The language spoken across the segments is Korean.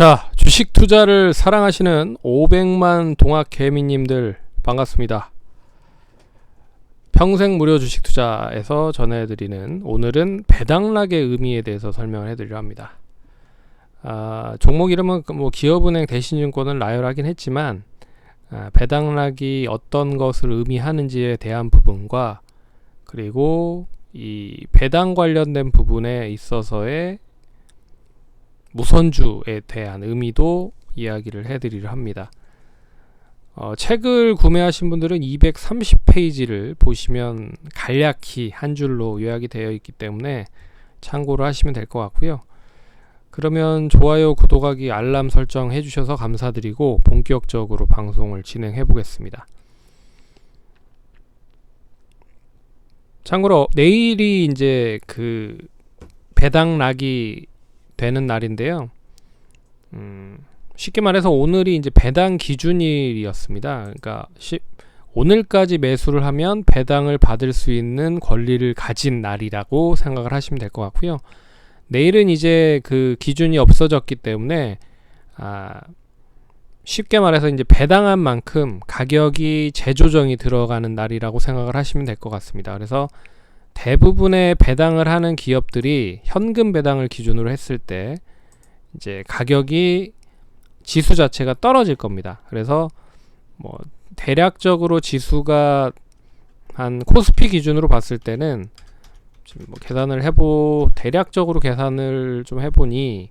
자, 주식 투자를 사랑하시는 500만 동학 개미님들 반갑습니다. 평생 무료 주식 투자에서 전해드리는 오늘은 배당락의 의미에 대해서 설명을 해드리려 합니다. 종목 이름은 기업은행 대신증권을 나열하긴 했지만 배당락이 어떤 것을 의미하는지에 대한 부분과 그리고 이 배당 관련된 부분에 있어서의 무선주에 대한 의미도 이야기를 해드리려 합니다. 책을 구매하신 분들은 230페이지를 보시면 간략히 한 줄로 요약이 되어 있기 때문에 참고를 하시면 될 것 같고요. 그러면 좋아요, 구독하기, 알람 설정 해주셔서 감사드리고 본격적으로 방송을 진행해 보겠습니다. 참고로 내일이 이제 그 배당락이 되는 날인데요. 쉽게 말해서 오늘이 이제 배당 기준일이었습니다. 그러니까 오늘까지 매수를 하면 배당을 받을 수 있는 권리를 가진 날이라고 생각을 하시면 될 것 같고요. 내일은 이제 그 기준이 없어졌기 때문에 쉽게 말해서 이제 배당한 만큼 가격이 재조정이 들어가는 날이라고 생각을 하시면 될 것 같습니다. 그래서 대부분의 배당을 하는 기업들이 현금 배당을 기준으로 했을 때 이제 가격이 지수 자체가 떨어질 겁니다. 그래서 대략적으로 지수가 한 코스피 기준으로 봤을 때는 지금 대략적으로 계산을 좀 해보니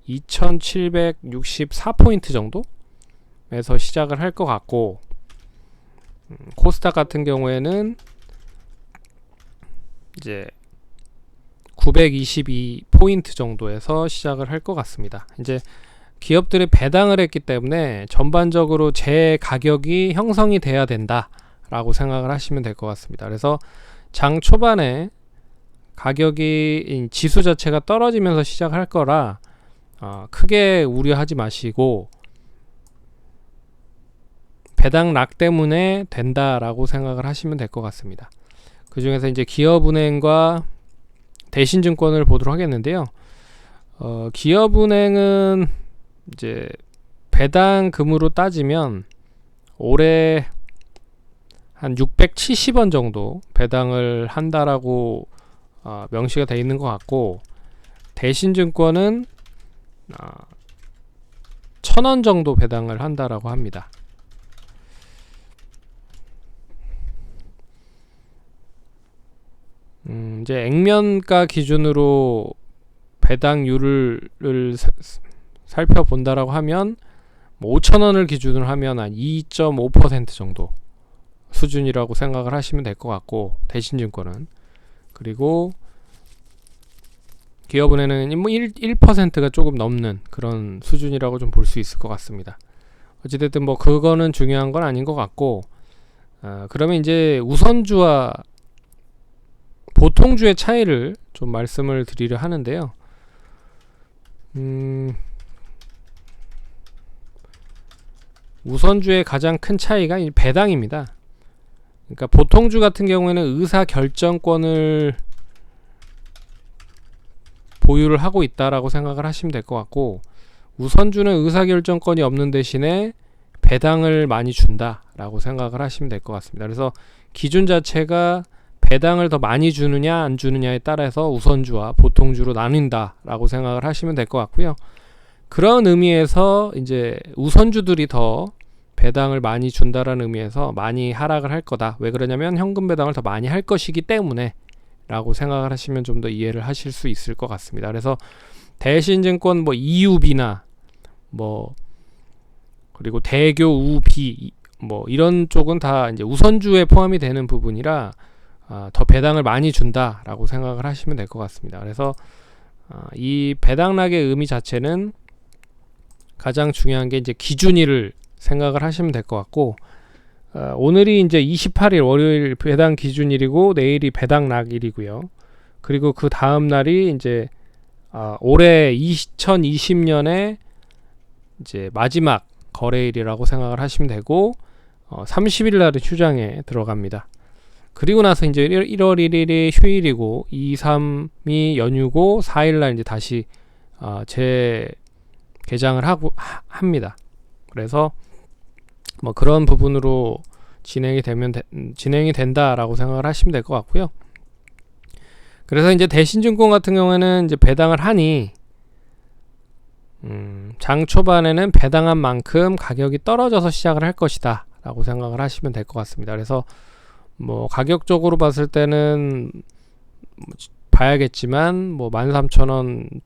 2764포인트 정도에서 시작을 할 것 같고, 코스닥 같은 경우에는 이제 922포인트 정도에서 시작을 할 것 같습니다. 이제 기업들이 배당을 했기 때문에 전반적으로 제 가격이 형성이 돼야 된다 라고 생각을 하시면 될 것 같습니다. 그래서 장 초반에 가격이 지수 자체가 떨어지면서 시작할 거라 크게 우려하지 마시고 배당락 때문에 된다라고 생각을 하시면 될 것 같습니다. 그 중에서 이제 기업은행과 대신증권을 보도록 하겠는데요. 기업은행은 이제 배당금으로 따지면 올해 한 670원 정도 배당을 한다라고 명시가 되어 있는 것 같고, 대신증권은 1000원 정도 배당을 한다라고 합니다. 이제 액면가 기준으로 배당률을 살펴본다라고 하면 5,000원을 기준으로 하면 한 2.5% 정도 수준이라고 생각을 하시면 될 것 같고, 대신증권은, 그리고 기업은행은 1%가 조금 넘는 그런 수준이라고 좀 볼 수 있을 것 같습니다. 어찌됐든 그거는 중요한 건 아닌 것 같고, 그러면 이제 우선주와 보통주의 차이를 좀 말씀을 드리려 하는데요. 우선주의 가장 큰 차이가 배당입니다. 그러니까 보통주 같은 경우에는 의사결정권을 보유를 하고 있다라고 생각을 하시면 될 것 같고, 우선주는 의사결정권이 없는 대신에 배당을 많이 준다라고 생각을 하시면 될 것 같습니다. 그래서 기준 자체가 배당을 더 많이 주느냐 안 주느냐에 따라서 우선주와 보통주로 나뉜다라고 생각을 하시면 될 것 같고요. 그런 의미에서 이제 우선주들이 더 배당을 많이 준다라는 의미에서 많이 하락을 할 거다. 왜 그러냐면 현금 배당을 더 많이 할 것이기 때문에 라고 생각을 하시면 좀 더 이해를 하실 수 있을 것 같습니다. 그래서 대신증권 EUB나 그리고 대교 우비 이런 쪽은 다 이제 우선주에 포함이 되는 부분이라 더 배당을 많이 준다라고 생각을 하시면 될 것 같습니다. 그래서 이 배당락의 의미 자체는 가장 중요한 게 이제 기준일을 생각을 하시면 될 것 같고, 오늘이 이제 28일 월요일 배당 기준일이고 내일이 배당락일이고요. 그리고 그 다음 날이 이제 올해 2020년에 이제 마지막 거래일이라고 생각을 하시면 되고, 30일 날은 휴장에 들어갑니다. 그리고 나서 이제 1월 1일이 휴일이고 2, 3이 연휴고 4일날 이제 다시 개장을 합니다. 그래서 뭐 그런 부분으로 진행이 된다라고 생각을 하시면 될 것 같고요. 그래서 이제 대신증권 같은 경우에는 이제 배당을 하니 장 초반에는 배당한 만큼 가격이 떨어져서 시작을 할 것이다 라고 생각을 하시면 될 것 같습니다. 그래서 뭐 가격적으로 봤을 때는 봐야겠지만 뭐 13,000원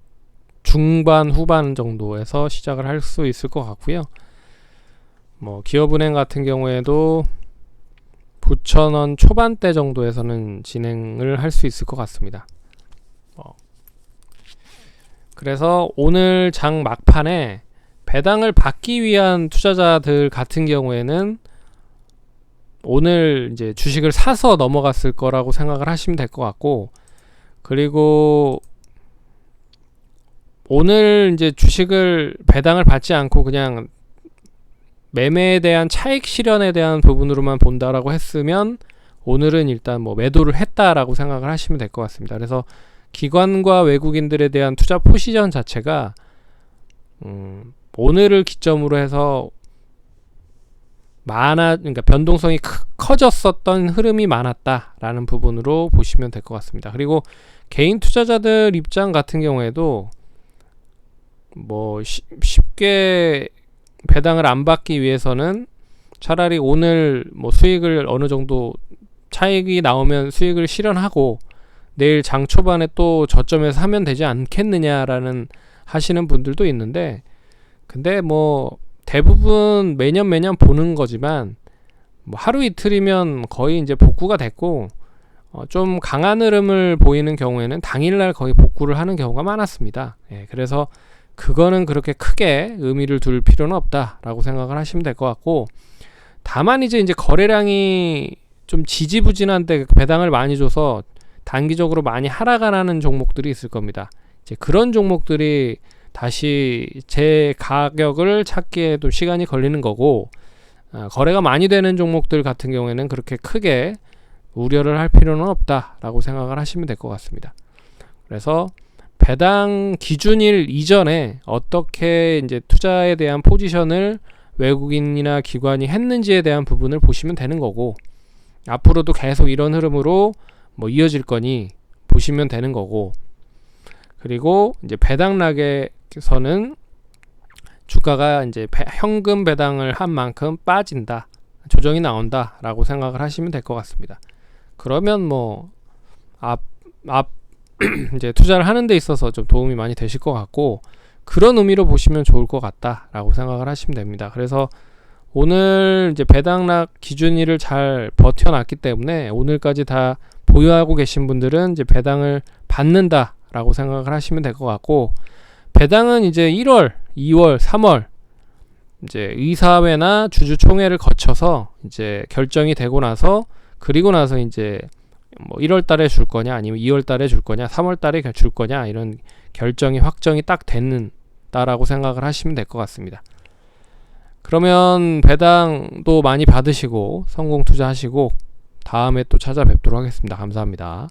중반 후반 정도에서 시작을 할 수 있을 것 같고요. 뭐 기업은행 같은 경우에도 9,000원 초반대 정도에서는 진행을 할 수 있을 것 같습니다. 그래서 오늘 장 막판에 배당을 받기 위한 투자자들 같은 경우에는 오늘 이제 주식을 사서 넘어갔을 거라고 생각을 하시면 될 것 같고, 그리고 오늘 이제 주식을 배당을 받지 않고 그냥 매매에 대한 차익 실현에 대한 부분으로만 본다라고 했으면 오늘은 일단 뭐 매도를 했다라고 생각을 하시면 될 것 같습니다. 그래서 기관과 외국인들에 대한 투자 포지션 자체가 오늘을 기점으로 해서 그러니까 변동성이 커졌었던 흐름이 많았다라는 부분으로 보시면 될 것 같습니다. 그리고 개인 투자자들 입장 같은 경우에도 뭐 쉽게 배당을 안 받기 위해서는 차라리 오늘 뭐 수익을 어느 정도 차익이 나오면 수익을 실현하고 내일 장 초반에 또 저점에서 하면 되지 않겠느냐라는 하시는 분들도 있는데, 근데 뭐 대부분 매년 보는 거지만 뭐 하루 이틀이면 거의 이제 복구가 됐고 좀 강한 흐름을 보이는 경우에는 당일날 거의 복구를 하는 경우가 많았습니다. 그래서 그거는 그렇게 크게 의미를 둘 필요는 없다라고 생각을 하시면 될 것 같고, 다만 이제 거래량이 좀 지지부진한데 배당을 많이 줘서 단기적으로 많이 하락하는 종목들이 있을 겁니다. 이제 그런 종목들이 다시 제 가격을 찾기에도 시간이 걸리는 거고, 거래가 많이 되는 종목들 같은 경우에는 그렇게 크게 우려를 할 필요는 없다라고 생각을 하시면 될 것 같습니다. 그래서 배당 기준일 이전에 어떻게 이제 투자에 대한 포지션을 외국인이나 기관이 했는지에 대한 부분을 보시면 되는 거고, 앞으로도 계속 이런 흐름으로 뭐 이어질 거니 보시면 되는 거고, 그리고 이제 배당락에서는 주가가 이제 현금 배당을 한 만큼 빠진다, 조정이 나온다라고 생각을 하시면 될 것 같습니다. 그러면 뭐 이제 투자를 하는 데 있어서 좀 도움이 많이 되실 것 같고, 그런 의미로 보시면 좋을 것 같다라고 생각을 하시면 됩니다. 그래서 오늘 이제 배당락 기준일을 잘 버텨놨기 때문에 오늘까지 다 보유하고 계신 분들은 이제 배당을 받는다라고 생각을 하시면 될 것 같고, 배당은 이제 1월, 2월, 3월 이제 의사회나 주주총회를 거쳐서 이제 결정이 되고 나서, 그리고 나서 이제 뭐 1월 달에 줄 거냐 아니면 2월 달에 줄 거냐 3월 달에 줄 거냐 이런 확정이 딱 됐다라고 생각을 하시면 될 것 같습니다. 그러면 배당도 많이 받으시고 성공 투자하시고 다음에 또 찾아뵙도록 하겠습니다. 감사합니다.